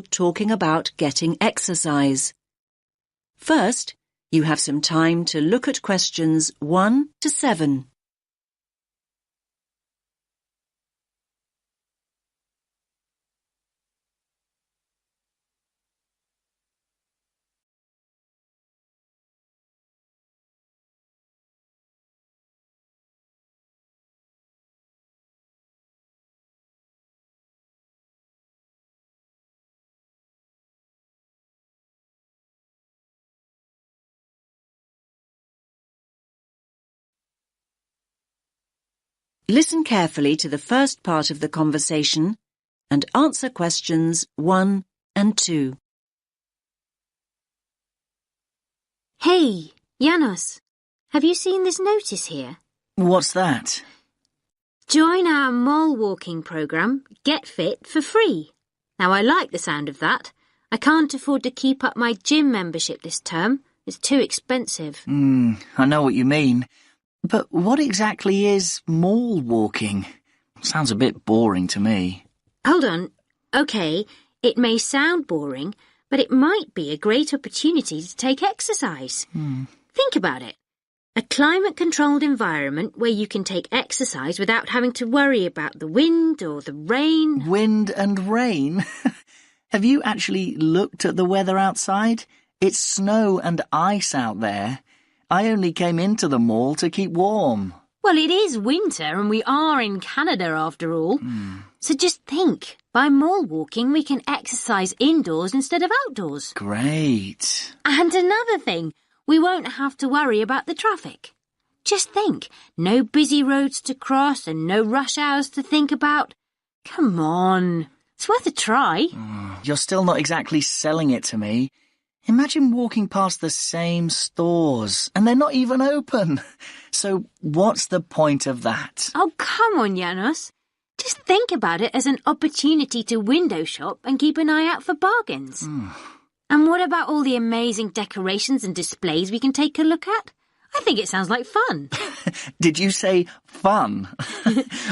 talking about getting exercise. First, you have some time to look at questions 1 to 7. Listen carefully to the first part of the conversation and answer questions 1 and 2. Hey, Janos, have you seen this notice here? What's that? Join our mole walking program, Get Fit, for free. Now, I like the sound of that. I can't afford to keep up my gym membership this term. It's too expensive. I know what you mean. But what exactly is mole walking? Sounds a bit boring to me. Hold on. OK, it may sound boring, but it might be a great opportunity to take exercise. Think about it. A climate-controlled environment where you can take exercise without having to worry about the wind or the rain. Wind and rain? Have you actually looked at the weather outside? It's snow and ice out there. I only came into the mall to keep warm. Well, it is winter and we are in Canada after all. So just think, by mall walking we can exercise indoors instead of outdoors. Great. And another thing, we won't have to worry about the traffic. Just think, no busy roads to cross and no rush hours to think about. Come on, it's worth a try. You're still not exactly selling it to me. Imagine walking past the same stores, and they're not even open. So what's the point of that? Oh, come on, Janos. Just think about it as an opportunity to window shop and keep an eye out for bargains. And what about all the amazing decorations and displays we can take a look at? I think it sounds like fun. Did you say fun?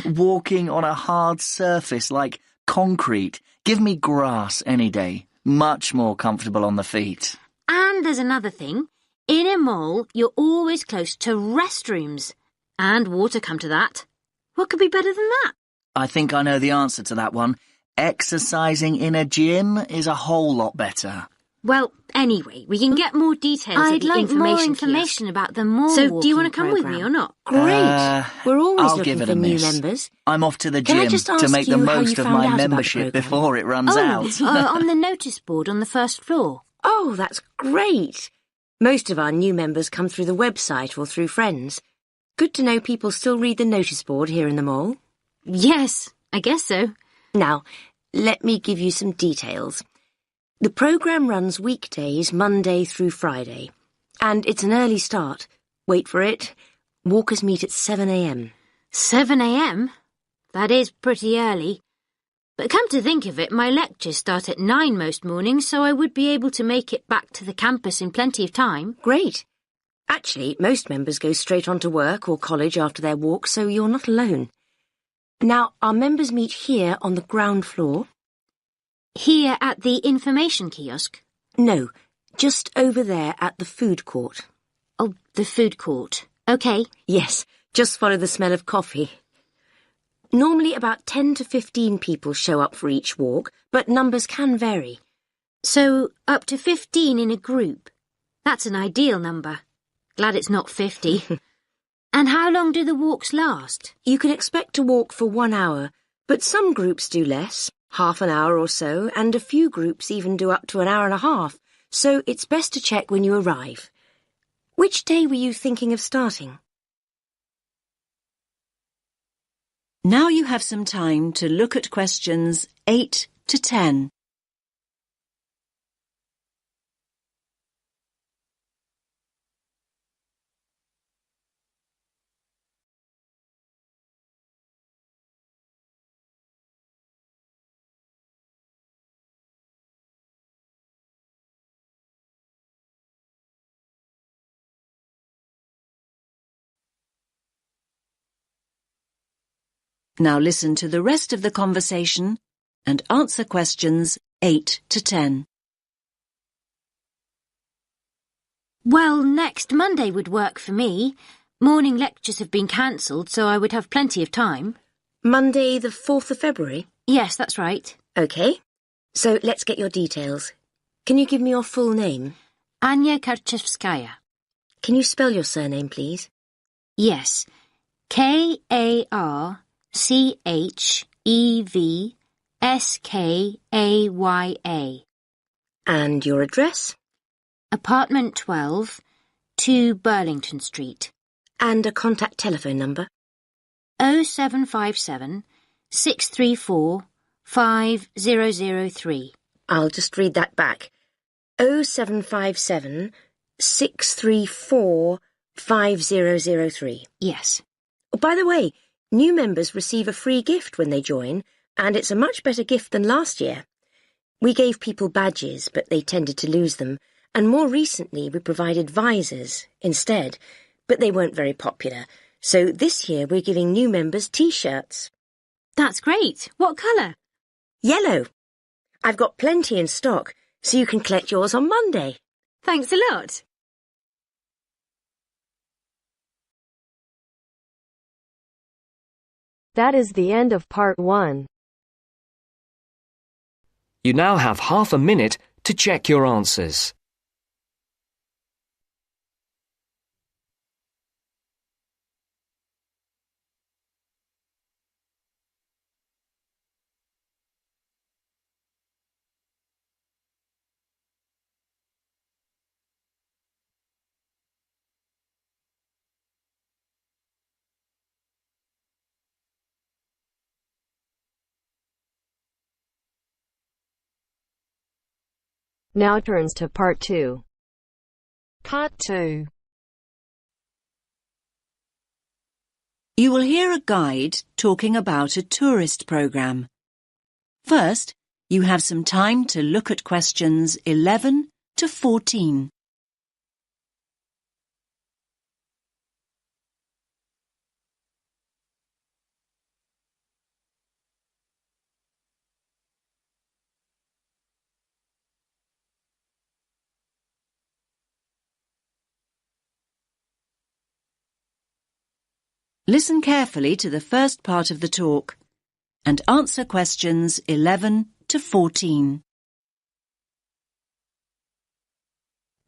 Walking on a hard surface like concrete. Give me grass any day. Much more comfortable on the feet. And there's another thing. In a mall, you're always close to restrooms. And water, come to that. What could be better than that? I think I know the answer to that one. Exercising in a gym is a whole lot better. Well, anyway, we can get more details at the information kiosk. About the mall So, do you want to come with me or not? Great. We're always I'll looking give it for a new miss. members. I'm off to the Can I gym just to ask make the you how most you of found my out about the membership programme? before it runs out. On the notice board on the first floor. Oh, that's great. Most of our new members come through the website or through friends. Good to know people still read the notice board here in the mall. Yes, I guess so. Now, let me give you some details. The programme runs weekdays, Monday through Friday. And it's an early start. Wait for it. Walkers meet at 7 a.m. 7 a.m? That is pretty early. But come to think of it, my lectures start at 9 most mornings, so I would be able to make it back to the campus in plenty of time. Great. Actually, most members go straight on to work or college after their walk, so you're not alone. Now, our members meet here on the ground floor. Here at the information kiosk? No, just over there at the food court. Oh, the food court. OK. Yes, just follow the smell of coffee. Normally about 10 to 15 people show up for each walk, but numbers can vary. So, up to 15 in a group. That's an ideal number. Glad it's not 50. And how long do the walks last? You can expect to walk for 1 hour, but some groups do less, half an hour or so, and a few groups even do up to an hour and a half, so it's best to check when you arrive. Which day were you thinking of starting? Now you have some time to look at questions 8 to 10. Now listen to the rest of the conversation and answer questions 8 to 10. Well, next Monday would work for me. Morning lectures have been cancelled, so I would have plenty of time. Monday the 4th of February? Yes, that's right. OK. So let's get your details. Can you give me your full name? Anya Karchevskaya. Can you spell your surname, please? Yes. Karchevskaya. And your address? Apartment 12, 2 Burlington Street. And a contact telephone number? 0757 634 5003. I'll just read that back. 0757 634 5003. Yes. Oh, by the way, new members receive a free gift when they join, and it's a much better gift than last year. We gave people badges, but they tended to lose them, and more recently we provided visors instead, but they weren't very popular. So this year we're giving new members T-shirts. That's great. What colour? Yellow. I've got plenty in stock, so you can collect yours on Monday. Thanks a lot. That is the end of part 1. You now have half a minute to check your answers. Now turns to part 2. Part 2. You will hear a guide talking about a tourist programme. First, you have some time to look at questions 11 to 14. Listen carefully to the first part of the talk and answer questions 11 to 14.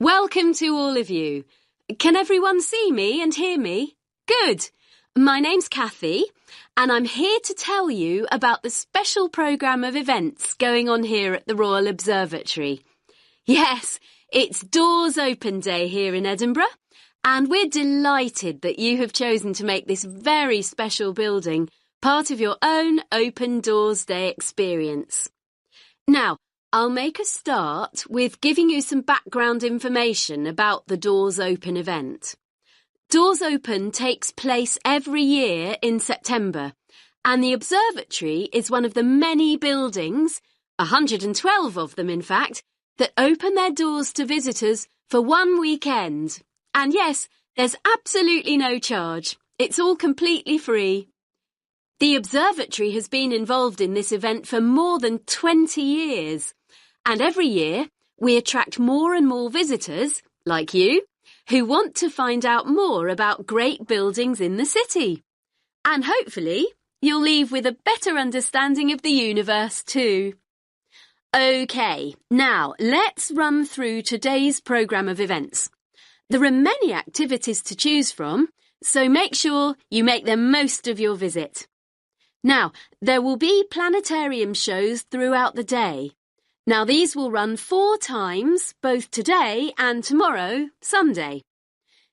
Welcome to all of you. Can everyone see me and hear me? Good. My name's Kathy, and I'm here to tell you about the special programme of events going on here at the Royal Observatory. Yes, it's Doors Open Day here in Edinburgh, and we're delighted that you have chosen to make this very special building part of your own Open Doors Day experience. Now, I'll make a start with giving you some background information about the Doors Open event. Doors Open takes place every year in September, and the observatory is one of the many buildings, 112 of them in fact, that open their doors to visitors for one weekend. And yes, there's absolutely no charge. It's all completely free. The observatory has been involved in this event for more than 20 years. And every year, we attract more and more visitors, like you, who want to find out more about great buildings in the city. And hopefully, you'll leave with a better understanding of the universe too. OK, now let's run through today's programme of events. There are many activities to choose from, so make sure you make the most of your visit. Now, there will be planetarium shows throughout the day. Now, these will run 4 times, both today and tomorrow, Sunday.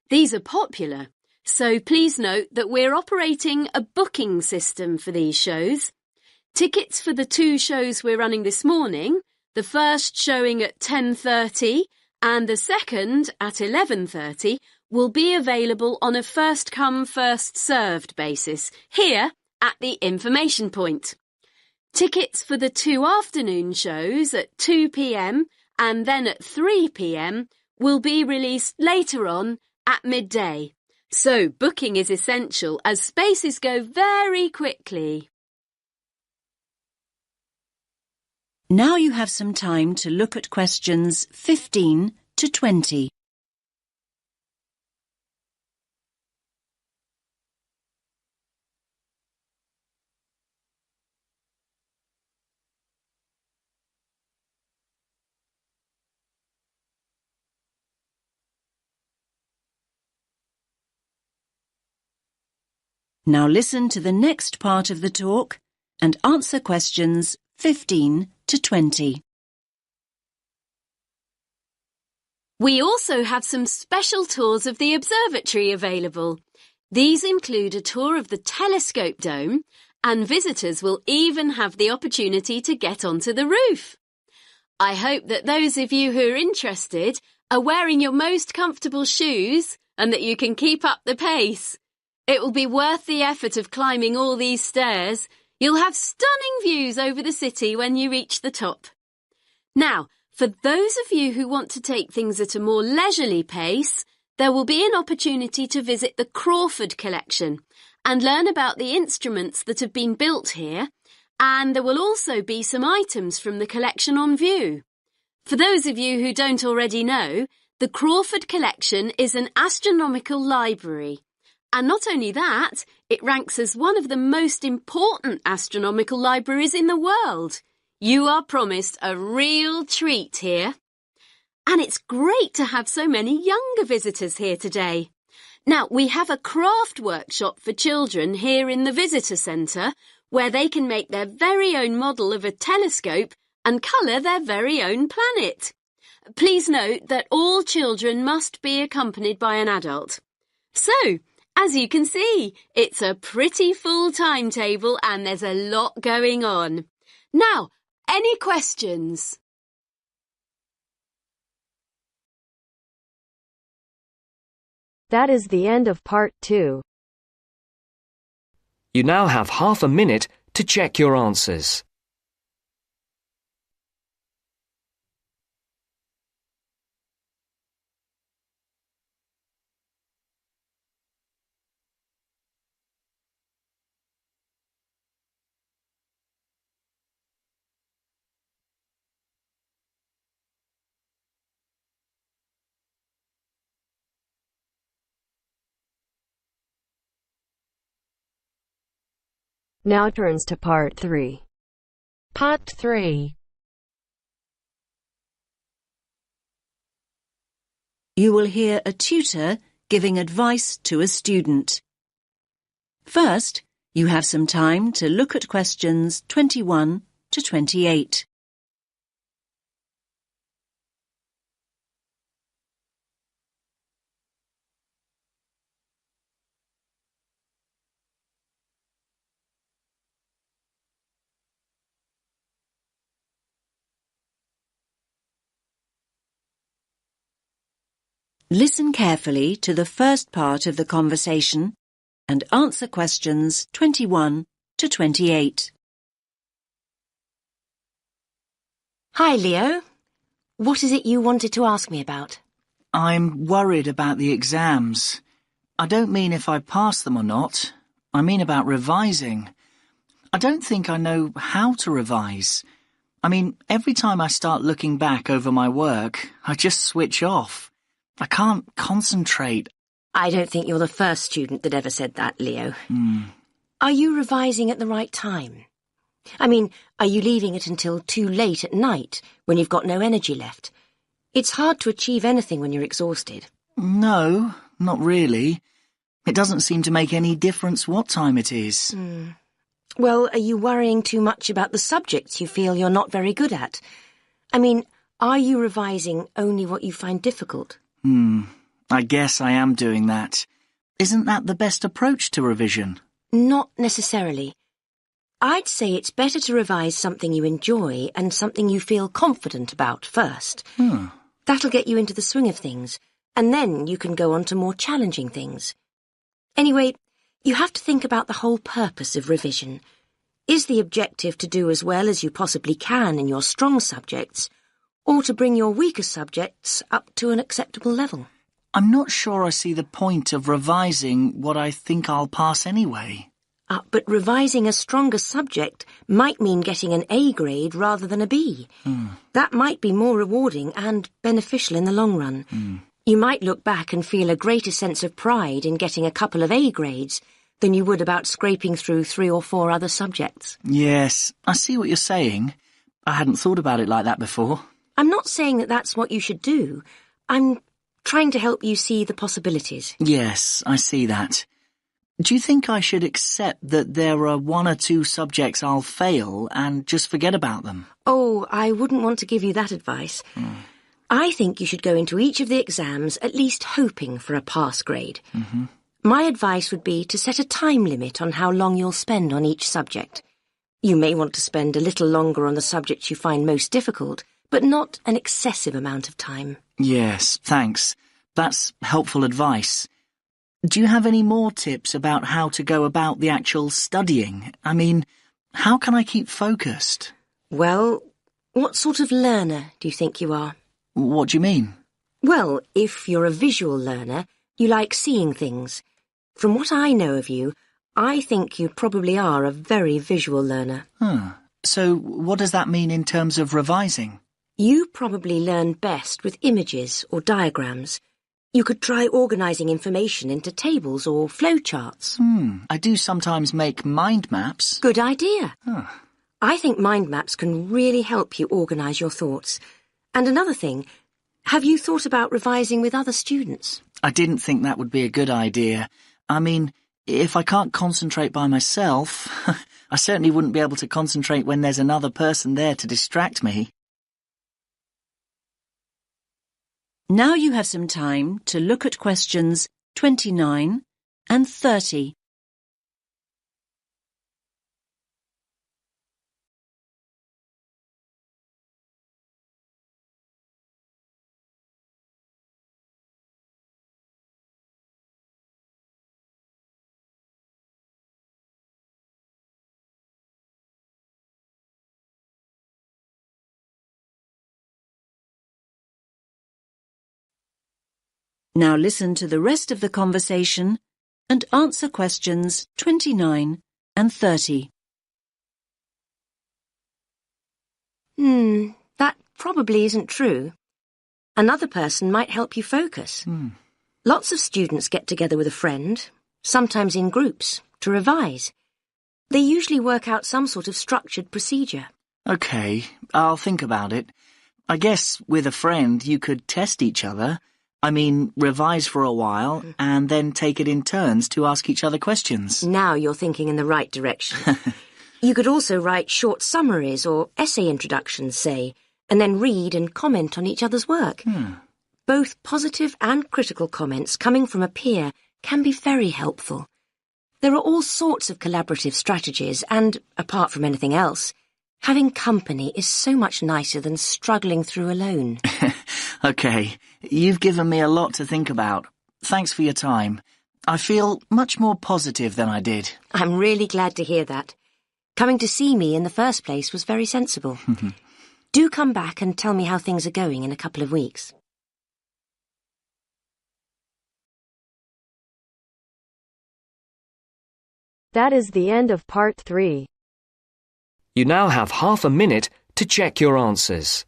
These are popular, so please note that we're operating a booking system for these shows. Tickets for the 2 shows we're running this morning, the first showing at 10:30 and the second at 11:30, will be available on a first-come, first-served basis here at the information point. Tickets for the 2 afternoon shows at 2 p.m. and then at 3 p.m. will be released later on at midday. So booking is essential as spaces go very quickly. Now you have some time to look at questions 15 to 20. Now listen to the next part of the talk and answer questions 15 to 20. We also have some special tours of the observatory available. These include a tour of the telescope dome, and visitors will even have the opportunity to get onto the roof. I hope that those of you who are interested are wearing your most comfortable shoes and that you can keep up the pace. It will be worth the effort of climbing all these stairs. You'll have stunning views over the city when you reach the top. Now, for those of you who want to take things at a more leisurely pace, there will be an opportunity to visit the Crawford collection and learn about the instruments that have been built here, and there will also be some items from the collection on view. For those of you who don't already know, the Crawford collection is an astronomical library. And not only that, it ranks as one of the most important astronomical libraries in the world. You are promised a real treat here. And it's great to have so many younger visitors here today. Now, we have a craft workshop for children here in the visitor centre where they can make their very own model of a telescope and colour their very own planet. Please note that all children must be accompanied by an adult. So, as you can see, it's a pretty full timetable and there's a lot going on. Now, any questions? That is the end of part 2. You now have half a minute to check your answers. Now turns to part 3. Part 3. You will hear a tutor giving advice to a student. First, you have some time to look at questions 21 to 28. Listen carefully to the first part of the conversation and answer questions 21 to 28. Hi, Leo. What is it you wanted to ask me about? I'm worried about the exams. I don't mean if I pass them or not. I mean about revising. I don't think I know how to revise. I mean, every time I start looking back over my work, I just switch off. I can't concentrate. I don't think you're the first student that ever said that, Leo. Are you revising at the right time? I mean, are you leaving it until too late at night when you've got no energy left? It's hard to achieve anything when you're exhausted. No, not really. It doesn't seem to make any difference what time it is. Well, are you worrying too much about the subjects you feel you're not very good at? I mean, are you revising only what you find difficult? I guess I am doing that. Isn't that the best approach to revision? Not necessarily. I'd say it's better to revise something you enjoy and something you feel confident about first. That'll get you into the swing of things, and then you can go on to more challenging things. Anyway, you have to think about the whole purpose of revision. Is the objective to do as well as you possibly can in your strong subjects, or to bring your weaker subjects up to an acceptable level? I'm not sure I see the point of revising what I think I'll pass anyway. But revising a stronger subject might mean getting an A grade rather than a B. That might be more rewarding and beneficial in the long run. You might look back and feel a greater sense of pride in getting a couple of A grades than you would about scraping through 3 or 4 other subjects. Yes, I see what you're saying. I hadn't thought about it like that before. I'm not saying that that's what you should do. I'm trying to help you see the possibilities. Yes, I see that. Do you think I should accept that there are 1 or 2 subjects I'll fail and just forget about them? Oh, I wouldn't want to give you that advice. I think you should go into each of the exams at least hoping for a pass grade. My advice would be to set a time limit on how long you'll spend on each subject. You may want to spend a little longer on the subjects you find most difficult, but not an excessive amount of time. Yes, thanks. That's helpful advice. Do you have any more tips about how to go about the actual studying? I mean, how can I keep focused? Well, what sort of learner do you think you are? What do you mean? Well, if you're a visual learner, you like seeing things. From what I know of you, I think you probably are a very visual learner. So what does that mean in terms of revising? You probably learn best with images or diagrams. You could try organising information into tables or flowcharts. I do sometimes make mind maps. Good idea. I think mind maps can really help you organise your thoughts. And another thing, have you thought about revising with other students? I didn't think that would be a good idea. I mean, if I can't concentrate by myself, I certainly wouldn't be able to concentrate when there's another person there to distract me. Now you have some time to look at questions 29 and 30. Now listen to the rest of the conversation and answer questions 29 and 30. That probably isn't true. Another person might help you focus. Lots of students get together with a friend, sometimes in groups, to revise. They usually work out some sort of structured procedure. OK, I'll think about it. I guess with a friend you could test each other. I mean, revise for a while and then take it in turns to ask each other questions. Now you're thinking in the right direction. You could also write short summaries or essay introductions, say, and then read and comment on each other's work. Both positive and critical comments coming from a peer can be very helpful. There are all sorts of collaborative strategies and, apart from anything else, having company is so much nicer than struggling through alone. OK, you've given me a lot to think about. Thanks for your time. I feel much more positive than I did. I'm really glad to hear that. Coming to see me in the first place was very sensible. Do come back and tell me how things are going in a couple of weeks. That is the end of part 3. You now have half a minute to check your answers.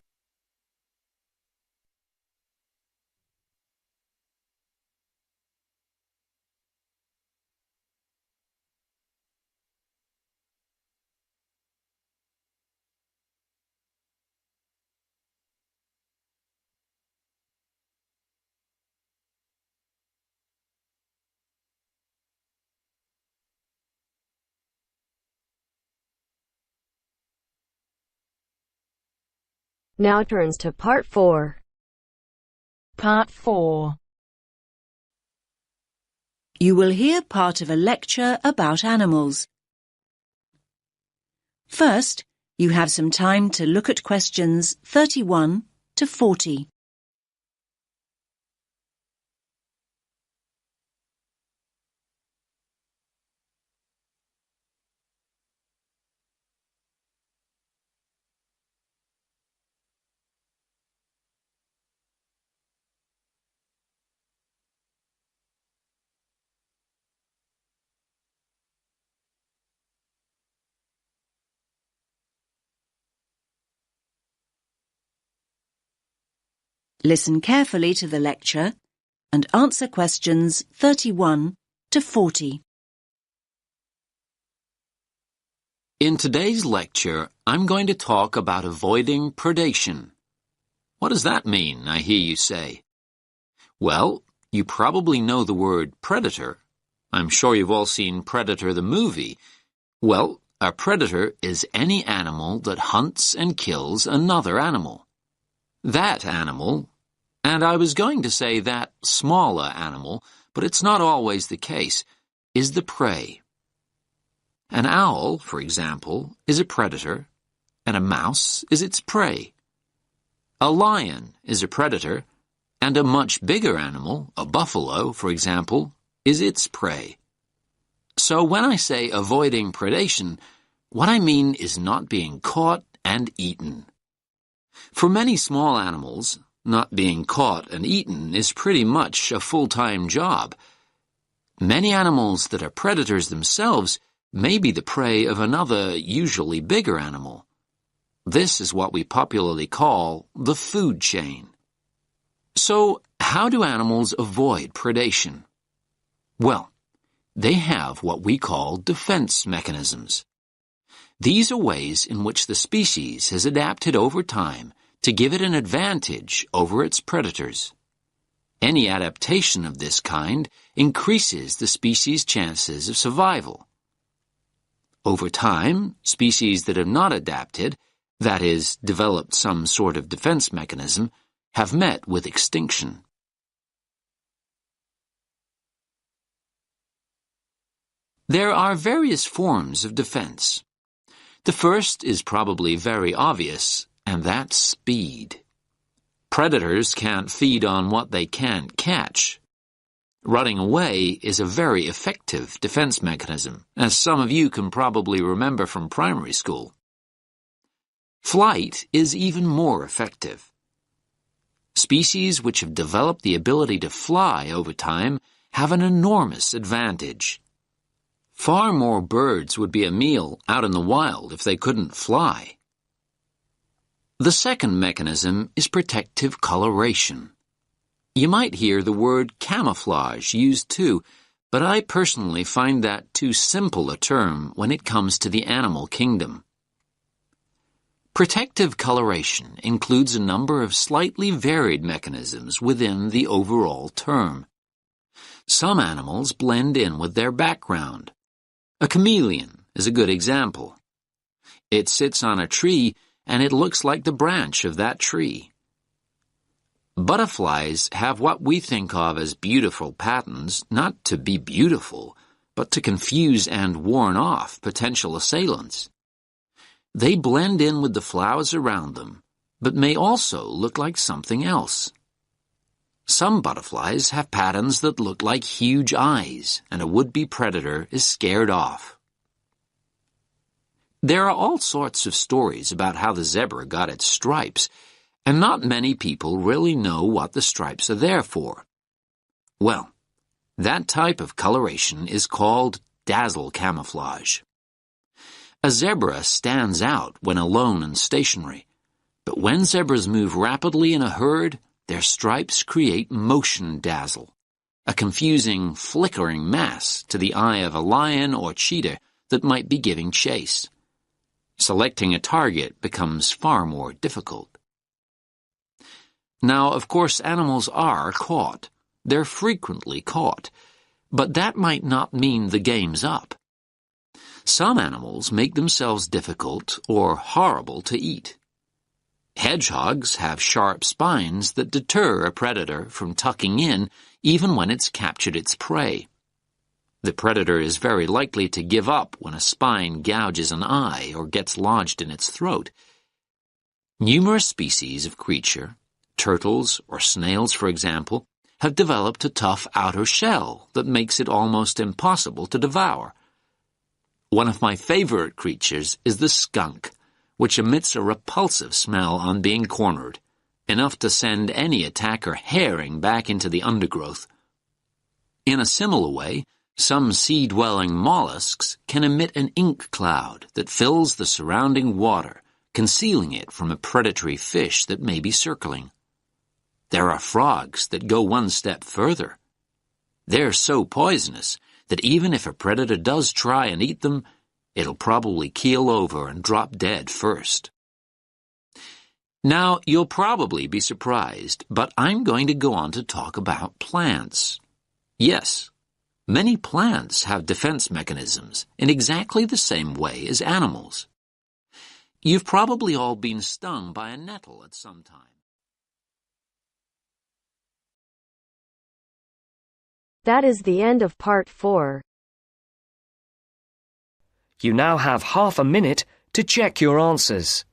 Now turns to part 4. Part 4. You will hear part of a lecture about animals. First, you have some time to look at questions 31 to 40. Listen carefully to the lecture and answer questions 31 to 40. In today's lecture, I'm going to talk about avoiding predation. What does that mean, I hear you say? Well, you probably know the word predator. I'm sure you've all seen Predator the movie. Well, a predator is any animal that hunts and kills another animal. That animal, and I was going to say that smaller animal, but it's not always the case, is the prey. An owl, for example, is a predator, and a mouse is its prey. A lion is a predator, and a much bigger animal, a buffalo, for example, is its prey. So when I say avoiding predation, what I mean is not being caught and eaten. For many small animals, not being caught and eaten is pretty much a full-time job. Many animals that are predators themselves may be the prey of another, usually bigger animal. This is what we popularly call the food chain. So, how do animals avoid predation? Well, they have what we call defense mechanisms. These are ways in which the species has adapted over time to give it an advantage over its predators. Any adaptation of this kind increases the species' chances of survival. Over time, species that have not adapted, that is, developed some sort of defense mechanism, have met with extinction. There are various forms of defense. The first is probably very obvious, and that's speed. Predators can't feed on what they can't catch. Running away is a very effective defense mechanism, as some of you can probably remember from primary school. Flight is even more effective. Species which have developed the ability to fly over time have an enormous advantage. Far more birds would be a meal out in the wild if they couldn't fly. The second mechanism is protective coloration. You might hear the word camouflage used too, but I personally find that too simple a term when it comes to the animal kingdom. Protective coloration includes a number of slightly varied mechanisms within the overall term. Some animals blend in with their background. A chameleon is a good example. It sits on a tree and it looks like the branch of that tree. Butterflies have what we think of as beautiful patterns, not to be beautiful, but to confuse and warn off potential assailants. They blend in with the flowers around them, but may also look like something else. Some butterflies have patterns that look like huge eyes, and a would-be predator is scared off. There are all sorts of stories about how the zebra got its stripes, and not many people really know what the stripes are there for. Well, that type of coloration is called dazzle camouflage. A zebra stands out when alone and stationary, but when zebras move rapidly in a herd, their stripes create motion dazzle, a confusing, flickering mass to the eye of a lion or cheetah that might be giving chase. Selecting a target becomes far more difficult. Now, of course, animals are caught. They're frequently caught. But that might not mean the game's up. Some animals make themselves difficult or horrible to eat. Hedgehogs have sharp spines that deter a predator from tucking in even when it's captured its prey. The predator is very likely to give up when a spine gouges an eye or gets lodged in its throat. Numerous species of creature, turtles or snails for example, have developed a tough outer shell that makes it almost impossible to devour. One of my favorite creatures is the skunk, which emits a repulsive smell on being cornered, enough to send any attacker herring back into the undergrowth. In a similar way, some sea-dwelling mollusks can emit an ink cloud that fills the surrounding water, concealing it from a predatory fish that may be circling. There are frogs that go one step further. They're so poisonous that even if a predator does try and eat them, it'll probably keel over and drop dead first. Now, you'll probably be surprised, but I'm going to go on to talk about plants. Yes, many plants have defense mechanisms in exactly the same way as animals. You've probably all been stung by a nettle at some time. That is the end of part 4. You now have half a minute to check your answers.